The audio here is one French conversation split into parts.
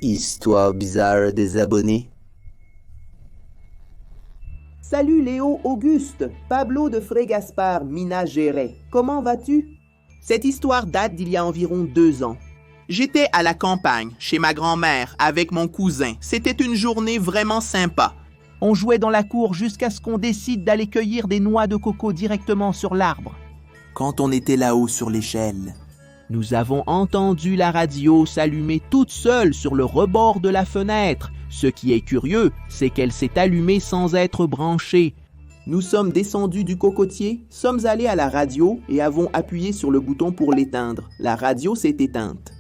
Histoire bizarre des abonnés. Salut Léo Auguste, Pablo de Frégaspard, Mina Géret. Comment vas-tu? Cette histoire date d'il y a environ 2 ans. J'étais à la campagne, chez ma grand-mère, avec mon cousin. C'était une journée vraiment sympa. On jouait dans la cour jusqu'à ce qu'on décide d'aller cueillir des noix de coco directement sur l'arbre. Quand on était là-haut sur l'échelle, nous avons entendu la radio s'allumer toute seule sur le rebord de la fenêtre. Ce qui est curieux, c'est qu'elle s'est allumée sans être branchée. Nous sommes descendus du cocotier, sommes allés à la radio et avons appuyé sur le bouton pour l'éteindre. La radio s'est éteinte.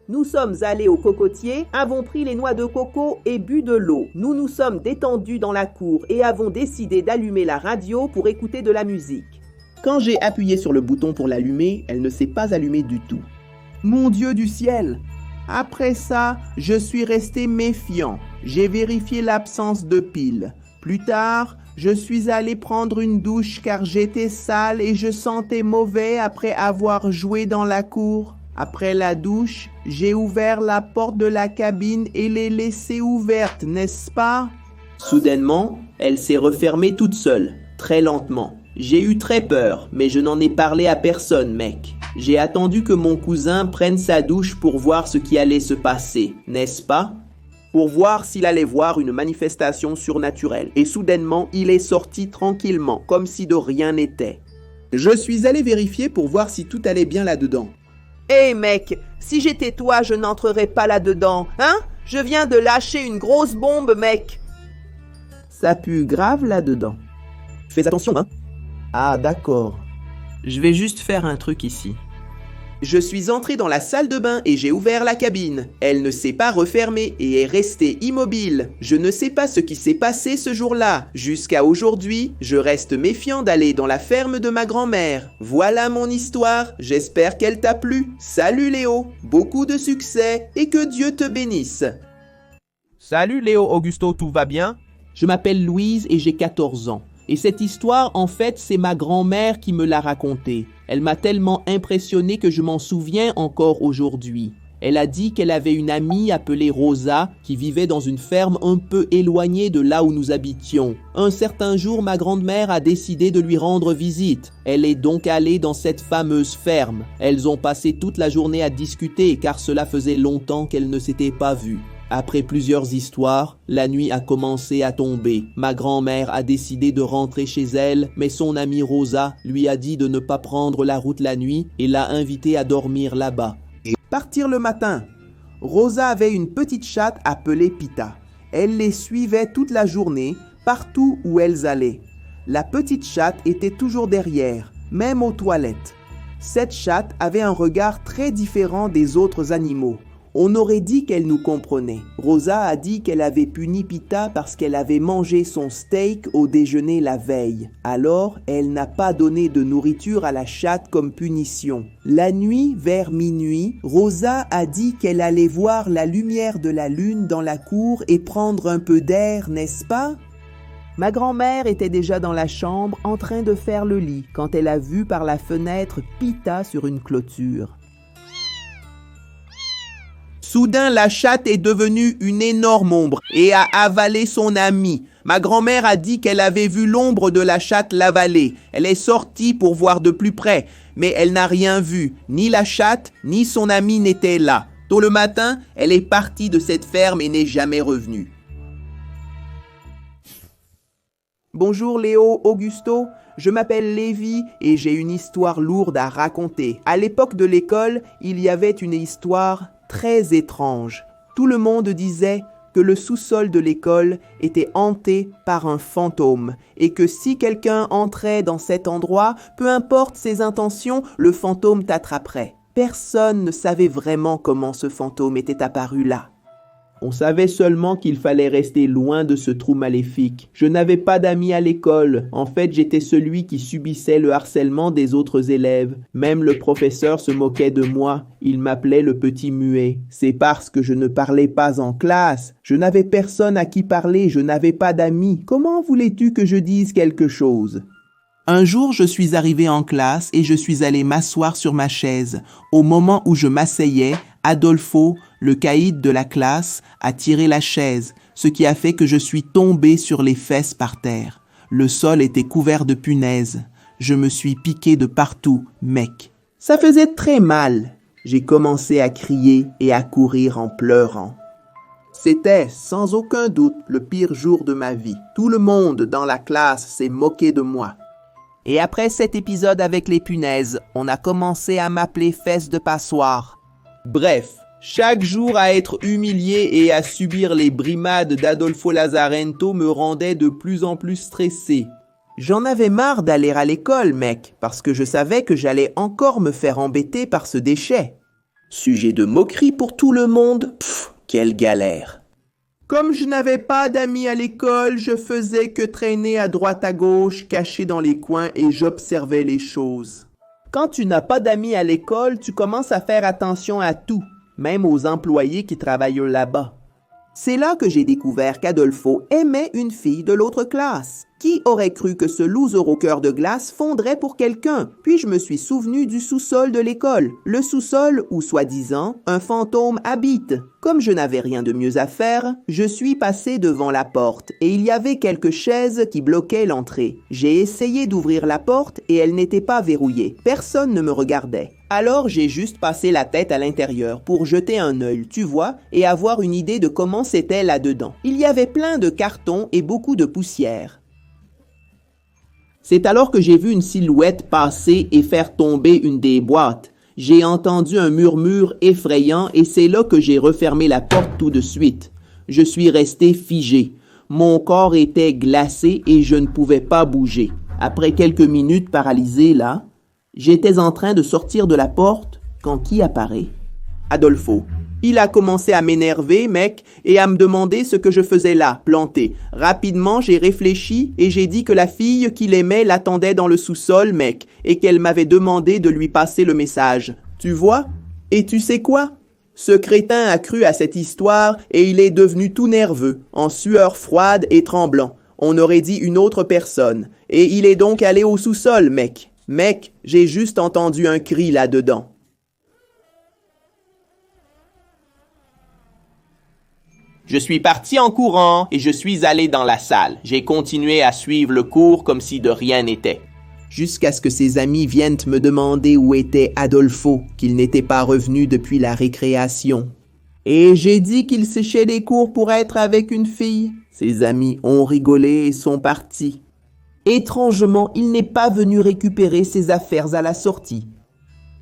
Nous sommes allés au cocotier, avons pris les noix de coco et bu de l'eau. Nous nous sommes détendus dans la cour et avons décidé d'allumer la radio pour écouter de la musique. Quand j'ai appuyé sur le bouton pour l'allumer, elle ne s'est pas allumée du tout. Mon Dieu du ciel! Après ça, je suis resté méfiant. J'ai vérifié l'absence de pile. Plus tard, je suis allé prendre une douche car j'étais sale et je sentais mauvais après avoir joué dans la cour. Après la douche, j'ai ouvert la porte de la cabine et l'ai laissée ouverte, n'est-ce pas? Soudainement, elle s'est refermée toute seule, très lentement. J'ai eu très peur, mais je n'en ai parlé à personne, mec. J'ai attendu que mon cousin prenne sa douche pour voir ce qui allait se passer, n'est-ce pas? Pour voir s'il allait voir une manifestation surnaturelle. Et soudainement, il est sorti tranquillement, comme si de rien n'était. Je suis allé vérifier pour voir si tout allait bien là-dedans. Hé mec, si j'étais toi, je n'entrerais pas là-dedans, hein? Je viens de lâcher une grosse bombe, mec. Ça pue grave là-dedans. Fais attention, hein? Ah, d'accord. Je vais juste faire un truc ici. Je suis entré dans la salle de bain et j'ai ouvert la cabine. Elle ne s'est pas refermée et est restée immobile. Je ne sais pas ce qui s'est passé ce jour-là. Jusqu'à aujourd'hui, je reste méfiant d'aller dans la ferme de ma grand-mère. Voilà mon histoire. J'espère qu'elle t'a plu. Salut Léo. Beaucoup de succès et que Dieu te bénisse. Salut Léo Augusto, tout va bien? Je m'appelle Louise et j'ai 14 ans. Et cette histoire, en fait, c'est ma grand-mère qui me l'a racontée. Elle m'a tellement impressionné que je m'en souviens encore aujourd'hui. Elle a dit qu'elle avait une amie appelée Rosa qui vivait dans une ferme un peu éloignée de là où nous habitions. Un certain jour, ma grand-mère a décidé de lui rendre visite. Elle est donc allée dans cette fameuse ferme. Elles ont passé toute la journée à discuter car cela faisait longtemps qu'elles ne s'étaient pas vues. Après plusieurs histoires, la nuit a commencé à tomber. Ma grand-mère a décidé de rentrer chez elle, mais son amie Rosa lui a dit de ne pas prendre la route la nuit et l'a invitée à dormir là-bas. Et partir le matin. Rosa avait une petite chatte appelée Pita. Elle les suivait toute la journée, partout où elles allaient. La petite chatte était toujours derrière, même aux toilettes. Cette chatte avait un regard très différent des autres animaux. On aurait dit qu'elle nous comprenait. Rosa a dit qu'elle avait puni Pita parce qu'elle avait mangé son steak au déjeuner la veille. Alors, elle n'a pas donné de nourriture à la chatte comme punition. La nuit, vers minuit, Rosa a dit qu'elle allait voir la lumière de la lune dans la cour et prendre un peu d'air, n'est-ce pas? Ma grand-mère était déjà dans la chambre en train de faire le lit quand elle a vu par la fenêtre Pita sur une clôture. Soudain, la chatte est devenue une énorme ombre et a avalé son ami. Ma grand-mère a dit qu'elle avait vu l'ombre de la chatte l'avaler. Elle est sortie pour voir de plus près, mais elle n'a rien vu. Ni la chatte, ni son ami n'étaient là. Tôt le matin, elle est partie de cette ferme et n'est jamais revenue. Bonjour Léo Augusto, je m'appelle Lévi et j'ai une histoire lourde à raconter. À l'époque de l'école, il y avait une histoire très étrange. Tout le monde disait que le sous-sol de l'école était hanté par un fantôme et que si quelqu'un entrait dans cet endroit, peu importe ses intentions, le fantôme t'attraperait. Personne ne savait vraiment comment ce fantôme était apparu là. On savait seulement qu'il fallait rester loin de ce trou maléfique. Je n'avais pas d'amis à l'école. En fait, j'étais celui qui subissait le harcèlement des autres élèves. Même le professeur se moquait de moi. Il m'appelait le petit muet. C'est parce que je ne parlais pas en classe. Je n'avais personne à qui parler. Je n'avais pas d'amis. Comment voulais-tu que je dise quelque chose? Un jour, je suis arrivé en classe et je suis allé m'asseoir sur ma chaise. Au moment où je m'asseyais, Adolfo, Le caïd de la classe a tiré la chaise, ce qui a fait que je suis tombé sur les fesses par terre. Le sol était couvert de punaises. Je me suis piqué de partout, mec. Ça faisait très mal. J'ai commencé à crier et à courir en pleurant. C'était, sans aucun doute, le pire jour de ma vie. Tout le monde dans la classe s'est moqué de moi. Et après cet épisode avec les punaises, on a commencé à m'appeler Fesses de Passoire. Bref, chaque jour à être humilié et à subir les brimades d'Adolfo Lazarento me rendait de plus en plus stressé. J'en avais marre d'aller à l'école, mec, parce que je savais que j'allais encore me faire embêter par ce déchet. Sujet de moquerie pour tout le monde, quelle galère. Comme je n'avais pas d'amis à l'école, je faisais que traîner à droite à gauche, caché dans les coins et j'observais les choses. Quand tu n'as pas d'amis à l'école, tu commences à faire attention à tout, même aux employés qui travaillent là-bas. C'est là que j'ai découvert qu'Adolfo aimait une fille de l'autre classe. Qui aurait cru que ce loser au cœur de glace fondrait pour quelqu'un? Puis je me suis souvenu du sous-sol de l'école. Le sous-sol où, soi-disant, un fantôme habite. Comme je n'avais rien de mieux à faire, je suis passé devant la porte et il y avait quelques chaises qui bloquaient l'entrée. J'ai essayé d'ouvrir la porte et elle n'était pas verrouillée. Personne ne me regardait. Alors j'ai juste passé la tête à l'intérieur pour jeter un œil, tu vois, et avoir une idée de comment c'était là-dedans. Il y avait plein de cartons et beaucoup de poussière. C'est alors que j'ai vu une silhouette passer et faire tomber une des boîtes. J'ai entendu un murmure effrayant et c'est là que j'ai refermé la porte tout de suite. Je suis resté figé. Mon corps était glacé et je ne pouvais pas bouger. Après quelques minutes paralysé là, j'étais en train de sortir de la porte quand qui apparaît? Adolfo. Il a commencé à m'énerver, mec, et à me demander ce que je faisais là, planté. Rapidement, j'ai réfléchi et j'ai dit que la fille qu'il aimait l'attendait dans le sous-sol, mec, et qu'elle m'avait demandé de lui passer le message. Tu vois? Et tu sais quoi? Ce crétin a cru à cette histoire et il est devenu tout nerveux, en sueur froide et tremblant. On aurait dit une autre personne. Et il est donc allé au sous-sol, mec. Mec, j'ai juste entendu un cri là-dedans. Je suis parti en courant et je suis allé dans la salle. J'ai continué à suivre le cours comme si de rien n'était. Jusqu'à ce que ses amis viennent me demander où était Adolfo, qu'il n'était pas revenu depuis la récréation. Et j'ai dit qu'il séchait les cours pour être avec une fille. Ses amis ont rigolé et sont partis. Étrangement, il n'est pas venu récupérer ses affaires à la sortie.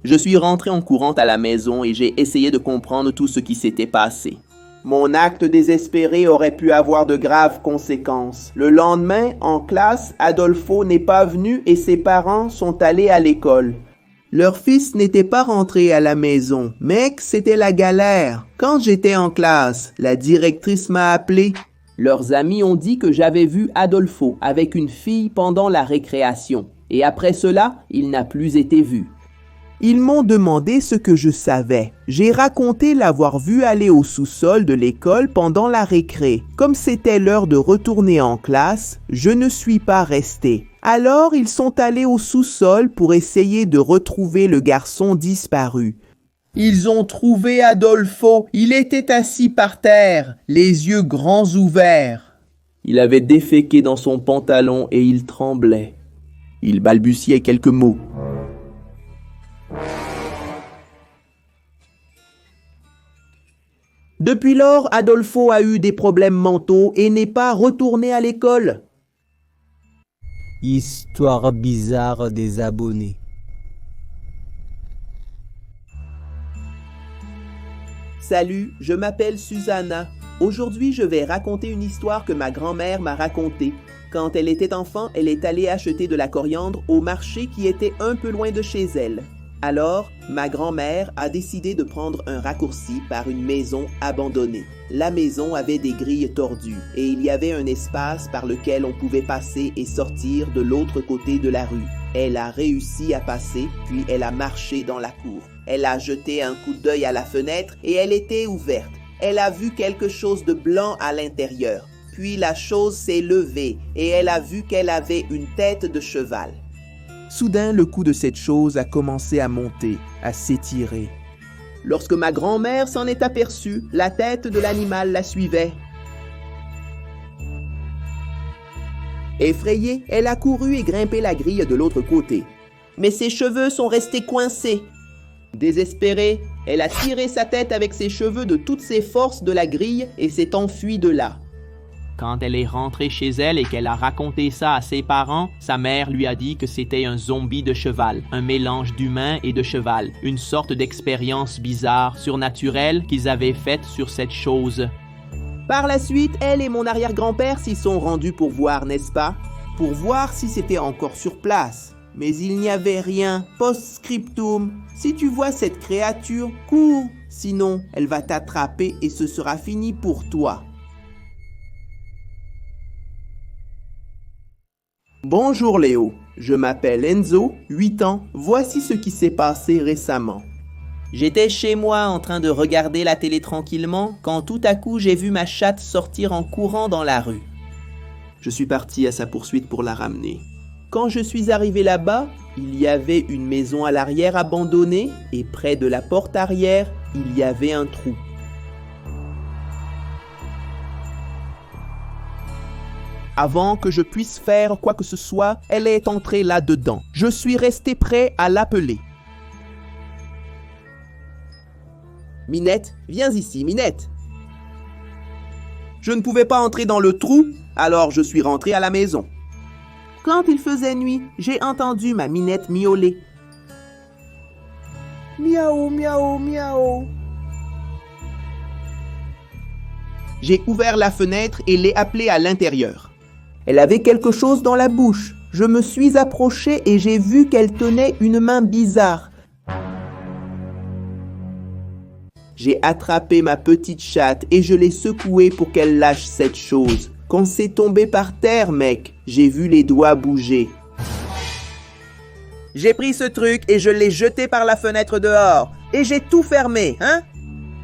Je suis rentré en courant à la maison et j'ai essayé de comprendre tout ce qui s'était passé. Mon acte désespéré aurait pu avoir de graves conséquences. Le lendemain, en classe, Adolfo n'est pas venu et ses parents sont allés à l'école. Leur fils n'était pas rentré à la maison. Mec, c'était la galère. Quand j'étais en classe, la directrice m'a appelé. Leurs amis ont dit que j'avais vu Adolfo avec une fille pendant la récréation. Et après cela, il n'a plus été vu. Ils m'ont demandé ce que je savais. J'ai raconté l'avoir vu aller au sous-sol de l'école pendant la récré. Comme c'était l'heure de retourner en classe, je ne suis pas resté. Alors ils sont allés au sous-sol pour essayer de retrouver le garçon disparu. Ils ont trouvé Adolfo. Il était assis par terre, les yeux grands ouverts. Il avait déféqué dans son pantalon et il tremblait. Il balbutiait quelques mots. Depuis lors, Adolfo a eu des problèmes mentaux et n'est pas retourné à l'école. Histoire bizarre des abonnés. Salut, je m'appelle Susanna. Aujourd'hui, je vais raconter une histoire que ma grand-mère m'a racontée. Quand elle était enfant, elle est allée acheter de la coriandre au marché qui était un peu loin de chez elle. Alors, ma grand-mère a décidé de prendre un raccourci par une maison abandonnée. La maison avait des grilles tordues et il y avait un espace par lequel on pouvait passer et sortir de l'autre côté de la rue. Elle a réussi à passer, puis elle a marché dans la cour. Elle a jeté un coup d'œil à la fenêtre et elle était ouverte. Elle a vu quelque chose de blanc à l'intérieur. Puis la chose s'est levée et elle a vu qu'elle avait une tête de cheval. Soudain, le cou de cette chose a commencé à monter, à s'étirer. Lorsque ma grand-mère s'en est aperçue, la tête de l'animal la suivait. Effrayée, elle a couru et grimpé la grille de l'autre côté. Mais ses cheveux sont restés coincés. Désespérée, elle a tiré sa tête avec ses cheveux de toutes ses forces de la grille et s'est enfuie de là. Quand elle est rentrée chez elle et qu'elle a raconté ça à ses parents, sa mère lui a dit que c'était un zombie de cheval, un mélange d'humain et de cheval, une sorte d'expérience bizarre, surnaturelle qu'ils avaient faite sur cette chose. Par la suite, elle et mon arrière-grand-père s'y sont rendus pour voir, n'est-ce pas? Pour voir si c'était encore sur place. Mais il n'y avait rien. Post-scriptum. Si tu vois cette créature, cours. Sinon, elle va t'attraper et ce sera fini pour toi. Bonjour Léo, je m'appelle Enzo, 8 ans. Voici ce qui s'est passé récemment. J'étais chez moi en train de regarder la télé tranquillement quand tout à coup j'ai vu ma chatte sortir en courant dans la rue. Je suis parti à sa poursuite pour la ramener. Quand je suis arrivé là-bas, il y avait une maison à l'arrière abandonnée et près de la porte arrière, il y avait un trou. Avant que je puisse faire quoi que ce soit, elle est entrée là-dedans. Je suis resté prêt à l'appeler. Minette, viens ici, Minette. Je ne pouvais pas entrer dans le trou, alors je suis rentré à la maison. Quand il faisait nuit, j'ai entendu ma Minette miauler. Miaou, miaou, miaou. J'ai ouvert la fenêtre et l'ai appelée à l'intérieur. Elle avait quelque chose dans la bouche. Je me suis approché et j'ai vu qu'elle tenait une main bizarre. J'ai attrapé ma petite chatte et je l'ai secouée pour qu'elle lâche cette chose. Quand c'est tombé par terre, mec, j'ai vu les doigts bouger. J'ai pris ce truc et je l'ai jeté par la fenêtre dehors. Et j'ai tout fermé, hein?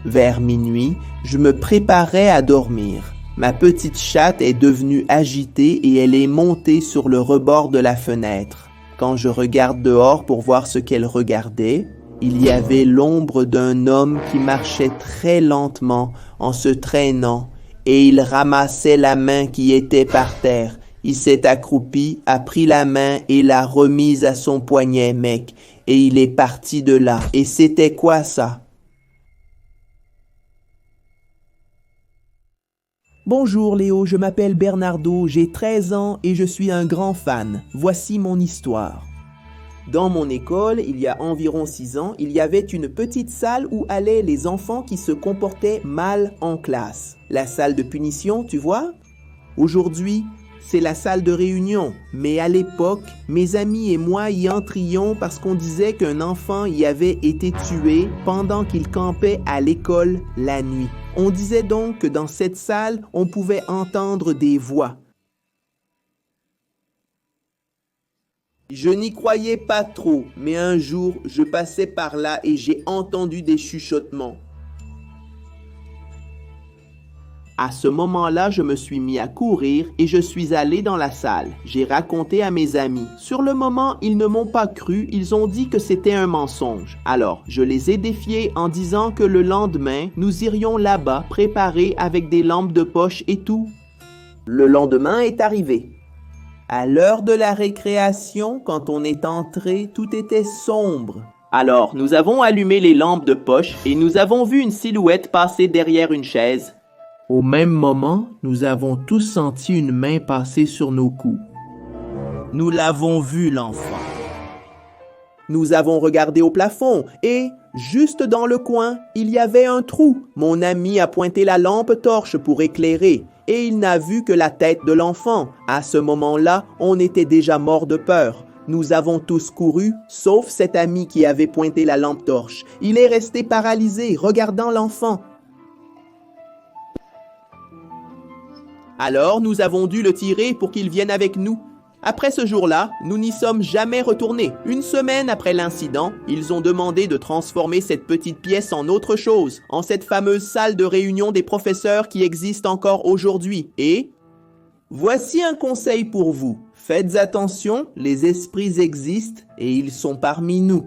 Vers minuit, je me préparais à dormir. Ma petite chatte est devenue agitée et elle est montée sur le rebord de la fenêtre. Quand je regarde dehors pour voir ce qu'elle regardait, il y avait l'ombre d'un homme qui marchait très lentement en se traînant et il ramassait la main qui était par terre. Il s'est accroupi, a pris la main et l'a remise à son poignet, mec. Et il est parti de là. Et c'était quoi ça? Bonjour Léo, je m'appelle Bernardo, j'ai 13 ans et je suis un grand fan. Voici mon histoire. Dans mon école, il y a environ 6 ans, il y avait une petite salle où allaient les enfants qui se comportaient mal en classe. La salle de punition, tu vois? Aujourd'hui, c'est la salle de réunion. Mais à l'époque, mes amis et moi y entrions parce qu'on disait qu'un enfant y avait été tué pendant qu'il campait à l'école la nuit. On disait donc que dans cette salle, on pouvait entendre des voix. Je n'y croyais pas trop, mais un jour, je passais par là et j'ai entendu des chuchotements. À ce moment-là, je me suis mis à courir et je suis allé dans la salle. J'ai raconté à mes amis. Sur le moment, ils ne m'ont pas cru, ils ont dit que c'était un mensonge. Alors, je les ai défiés en disant que le lendemain, nous irions là-bas, préparés avec des lampes de poche et tout. Le lendemain est arrivé. À l'heure de la récréation, quand on est entré, tout était sombre. Alors, nous avons allumé les lampes de poche et nous avons vu une silhouette passer derrière une chaise. Au même moment, nous avons tous senti une main passer sur nos coups. Nous l'avons vu, l'enfant. Nous avons regardé au plafond et, juste dans le coin, il y avait un trou. Mon ami a pointé la lampe torche pour éclairer et il n'a vu que la tête de l'enfant. À ce moment-là, on était déjà morts de peur. Nous avons tous couru, sauf cet ami qui avait pointé la lampe torche. Il est resté paralysé, regardant l'enfant. Alors, nous avons dû le tirer pour qu'il vienne avec nous. Après ce jour-là, nous n'y sommes jamais retournés. Une semaine après l'incident, ils ont demandé de transformer cette petite pièce en autre chose, en cette fameuse salle de réunion des professeurs qui existe encore aujourd'hui. Et voici un conseil pour vous. Faites attention, les esprits existent et ils sont parmi nous.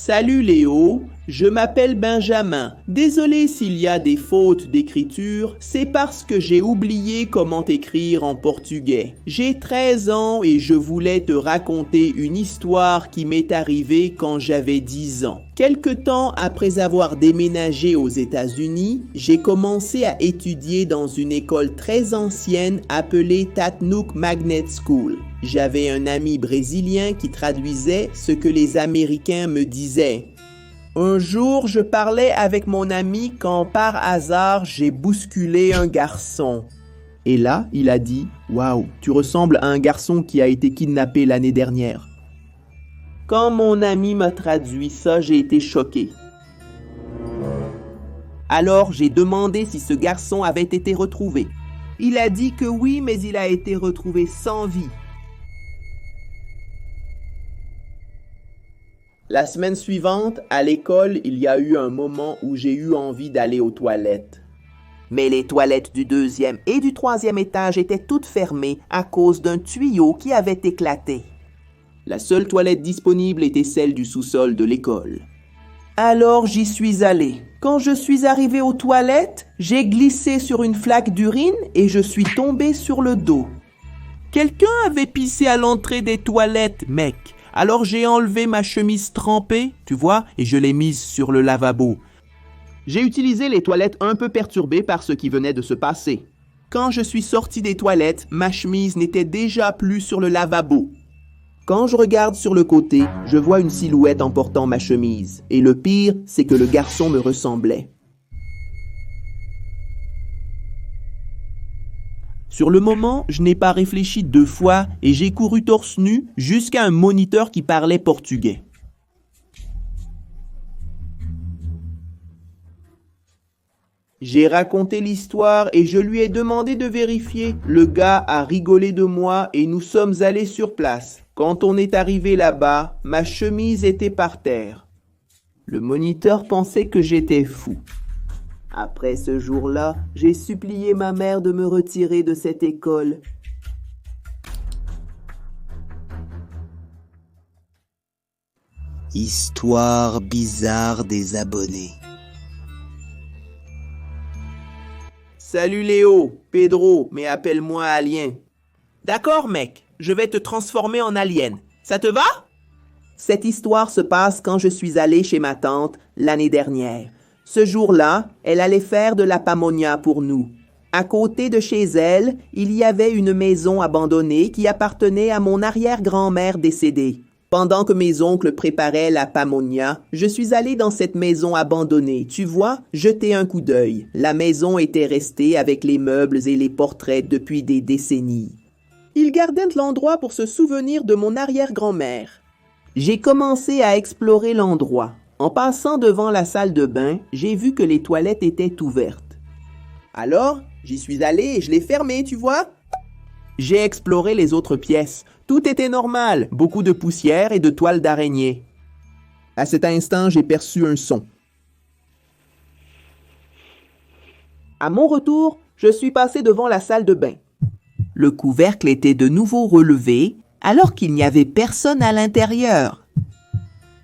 Salut Léo, je m'appelle Benjamin. Désolé s'il y a des fautes d'écriture, c'est parce que j'ai oublié comment écrire en portugais. J'ai 13 ans et je voulais te raconter une histoire qui m'est arrivée quand j'avais 10 ans. Quelque temps après avoir déménagé aux États-Unis, j'ai commencé à étudier dans une école très ancienne appelée Tatnook Magnet School. J'avais un ami brésilien qui traduisait ce que les Américains me disaient. Un jour, je parlais avec mon ami quand par hasard, j'ai bousculé un garçon. Et là, il a dit « Waouh, tu ressembles à un garçon qui a été kidnappé l'année dernière. » Quand mon ami m'a traduit ça, j'ai été choqué. Alors, j'ai demandé si ce garçon avait été retrouvé. Il a dit que oui, mais il a été retrouvé sans vie. La semaine suivante, à l'école, il y a eu un moment où j'ai eu envie d'aller aux toilettes. Mais les toilettes du 2e et du 3e étage étaient toutes fermées à cause d'un tuyau qui avait éclaté. La seule toilette disponible était celle du sous-sol de l'école. Alors j'y suis allé. Quand je suis arrivé aux toilettes, j'ai glissé sur une flaque d'urine et je suis tombé sur le dos. Quelqu'un avait pissé à l'entrée des toilettes, mec. Alors j'ai enlevé ma chemise trempée, tu vois, et je l'ai mise sur le lavabo. J'ai utilisé les toilettes un peu perturbées par ce qui venait de se passer. Quand je suis sorti des toilettes, ma chemise n'était déjà plus sur le lavabo. Quand je regarde sur le côté, je vois une silhouette en portant ma chemise. Et le pire, c'est que le garçon me ressemblait. Sur le moment, je n'ai pas réfléchi 2 fois et j'ai couru torse nu jusqu'à un moniteur qui parlait portugais. J'ai raconté l'histoire et je lui ai demandé de vérifier. Le gars a rigolé de moi et nous sommes allés sur place. Quand on est arrivé là-bas, ma chemise était par terre. Le moniteur pensait que j'étais fou. Après ce jour-là, j'ai supplié ma mère de me retirer de cette école. Histoire bizarre des abonnés. Salut Léo, Pedro, mais appelle-moi Alien. D'accord mec, je vais te transformer en alien. Ça te va? Cette histoire se passe quand je suis allé chez ma tante l'année dernière. Ce jour-là, elle allait faire de la pamonia pour nous. À côté de chez elle, il y avait une maison abandonnée qui appartenait à mon arrière-grand-mère décédée. Pendant que mes oncles préparaient la pamonia, je suis allé dans cette maison abandonnée. Tu vois, jeter un coup d'œil. La maison était restée avec les meubles et les portraits depuis des décennies. Ils gardaient l'endroit pour se souvenir de mon arrière-grand-mère. J'ai commencé à explorer l'endroit. En passant devant la salle de bain, j'ai vu que les toilettes étaient ouvertes. Alors, j'y suis allé et je l'ai fermé, tu vois? J'ai exploré les autres pièces. Tout était normal, beaucoup de poussière et de toiles d'araignée. À cet instant, j'ai perçu un son. À mon retour, je suis passé devant la salle de bain. Le couvercle était de nouveau relevé, alors qu'il n'y avait personne à l'intérieur.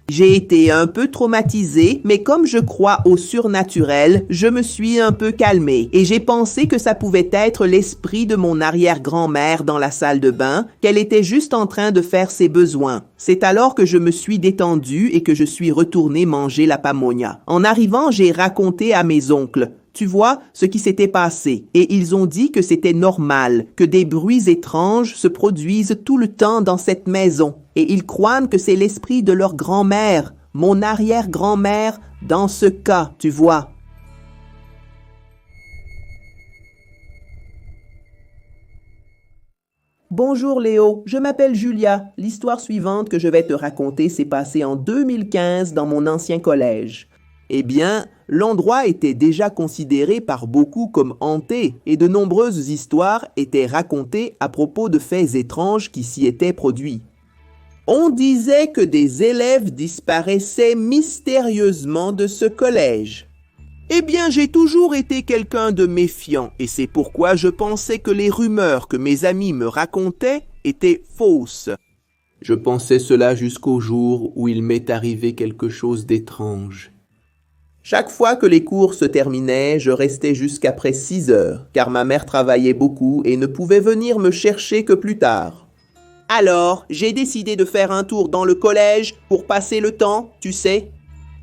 J'ai été un peu traumatisé, mais comme je crois au surnaturel, je me suis un peu calmé et j'ai pensé que ça pouvait être l'esprit de mon arrière-grand-mère dans la salle de bain, qu'elle était juste en train de faire ses besoins. C'est alors que je me suis détendu et que je suis retourné manger la pamonia. En arrivant, j'ai raconté à mes oncles. Tu vois ce qui s'était passé, et ils ont dit que c'était normal, que des bruits étranges se produisent tout le temps dans cette maison, et ils croient que c'est l'esprit de leur grand-mère, mon arrière-grand-mère, dans ce cas, tu vois. Bonjour Léo, je m'appelle Julia. L'histoire suivante que je vais te raconter s'est passée en 2015 dans mon ancien collège. Eh bien, l'endroit était déjà considéré par beaucoup comme hanté et de nombreuses histoires étaient racontées à propos de faits étranges qui s'y étaient produits. On disait que des élèves disparaissaient mystérieusement de ce collège. Eh bien, j'ai toujours été quelqu'un de méfiant et c'est pourquoi je pensais que les rumeurs que mes amis me racontaient étaient fausses. Je pensais cela jusqu'au jour où il m'est arrivé quelque chose d'étrange. Chaque fois que les cours se terminaient, je restais jusqu'après 6 heures, car ma mère travaillait beaucoup et ne pouvait venir me chercher que plus tard. Alors, j'ai décidé de faire un tour dans le collège pour passer le temps, tu sais.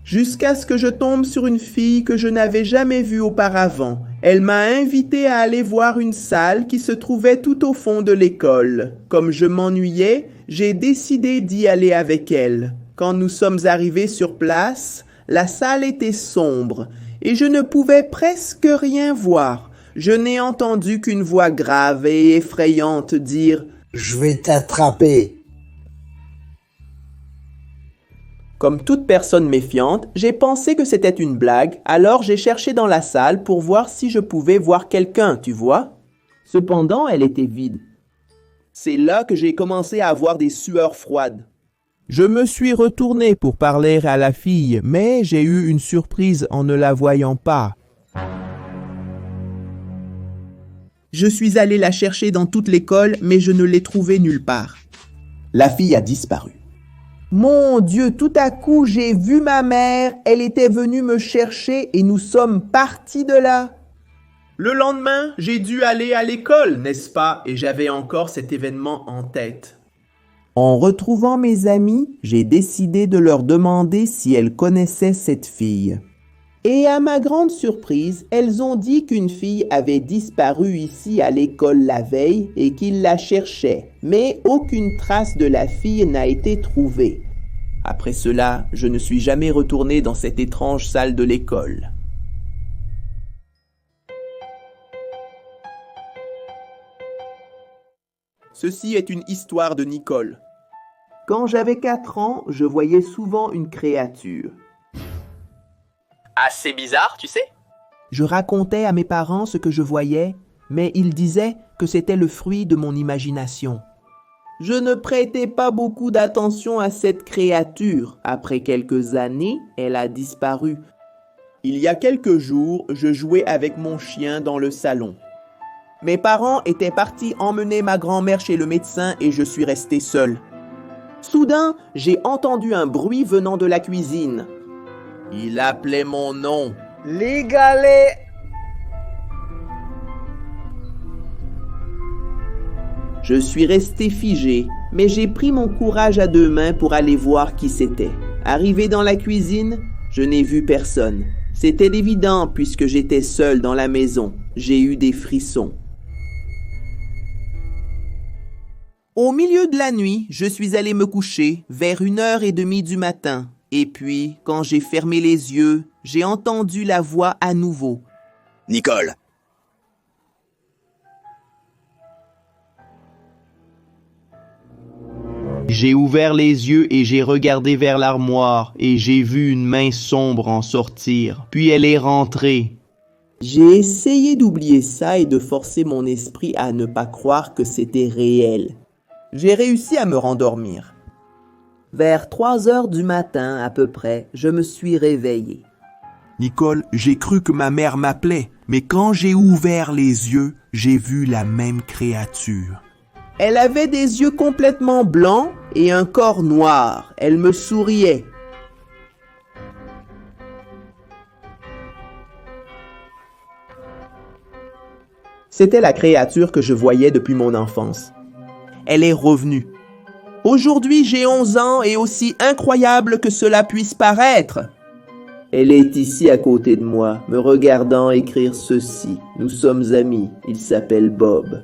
Jusqu'à ce que je tombe sur une fille que je n'avais jamais vue auparavant. Elle m'a invité à aller voir une salle qui se trouvait tout au fond de l'école. Comme je m'ennuyais, j'ai décidé d'y aller avec elle. Quand nous sommes arrivés sur place, la salle était sombre et je ne pouvais presque rien voir. Je n'ai entendu qu'une voix grave et effrayante dire « Je vais t'attraper. » Comme toute personne méfiante, j'ai pensé que c'était une blague, alors j'ai cherché dans la salle pour voir si je pouvais voir quelqu'un, tu vois. Cependant, elle était vide. C'est là que j'ai commencé à avoir des sueurs froides. Je me suis retourné pour parler à la fille, mais j'ai eu une surprise en ne la voyant pas. Je suis allé la chercher dans toute l'école, mais je ne l'ai trouvée nulle part. La fille a disparu. Mon Dieu, tout à coup, j'ai vu ma mère. Elle était venue me chercher et nous sommes partis de là. Le lendemain, j'ai dû aller à l'école, n'est-ce pas? Et j'avais encore cet événement en tête. En retrouvant mes amis, j'ai décidé de leur demander si elles connaissaient cette fille. Et à ma grande surprise, elles ont dit qu'une fille avait disparu ici à l'école la veille et qu'ils la cherchaient, mais aucune trace de la fille n'a été trouvée. Après cela, je ne suis jamais retourné dans cette étrange salle de l'école. Ceci est une histoire de Nicole. Quand j'avais 4 ans, je voyais souvent une créature. Assez bizarre, tu sais. Je racontais à mes parents ce que je voyais, mais ils disaient que c'était le fruit de mon imagination. Je ne prêtais pas beaucoup d'attention à cette créature. Après quelques années, elle a disparu. Il y a quelques jours, je jouais avec mon chien dans le salon. Mes parents étaient partis emmener ma grand-mère chez le médecin et je suis resté seul. Soudain, j'ai entendu un bruit venant de la cuisine. Il appelait mon nom. Les galets! Je suis resté figé, mais j'ai pris mon courage à 2 mains pour aller voir qui c'était. Arrivé dans la cuisine, je n'ai vu personne. C'était évident puisque j'étais seul dans la maison. J'ai eu des frissons. Au milieu de la nuit, je suis allé me coucher vers 1h30 du matin. Et puis, quand j'ai fermé les yeux, j'ai entendu la voix à nouveau. Nicole. J'ai ouvert les yeux et j'ai regardé vers l'armoire et j'ai vu une main sombre en sortir. Puis elle est rentrée. J'ai essayé d'oublier ça et de forcer mon esprit à ne pas croire que c'était réel. J'ai réussi à me rendormir. Vers 3h du matin à peu près, je me suis réveillé. Nicole, j'ai cru que ma mère m'appelait, mais quand j'ai ouvert les yeux, j'ai vu la même créature. Elle avait des yeux complètement blancs et un corps noir. Elle me souriait. C'était la créature que je voyais depuis mon enfance. Elle est revenue. Aujourd'hui, j'ai 11 ans et aussi incroyable que cela puisse paraître. Elle est ici à côté de moi, me regardant écrire ceci. Nous sommes amis. Il s'appelle Bob.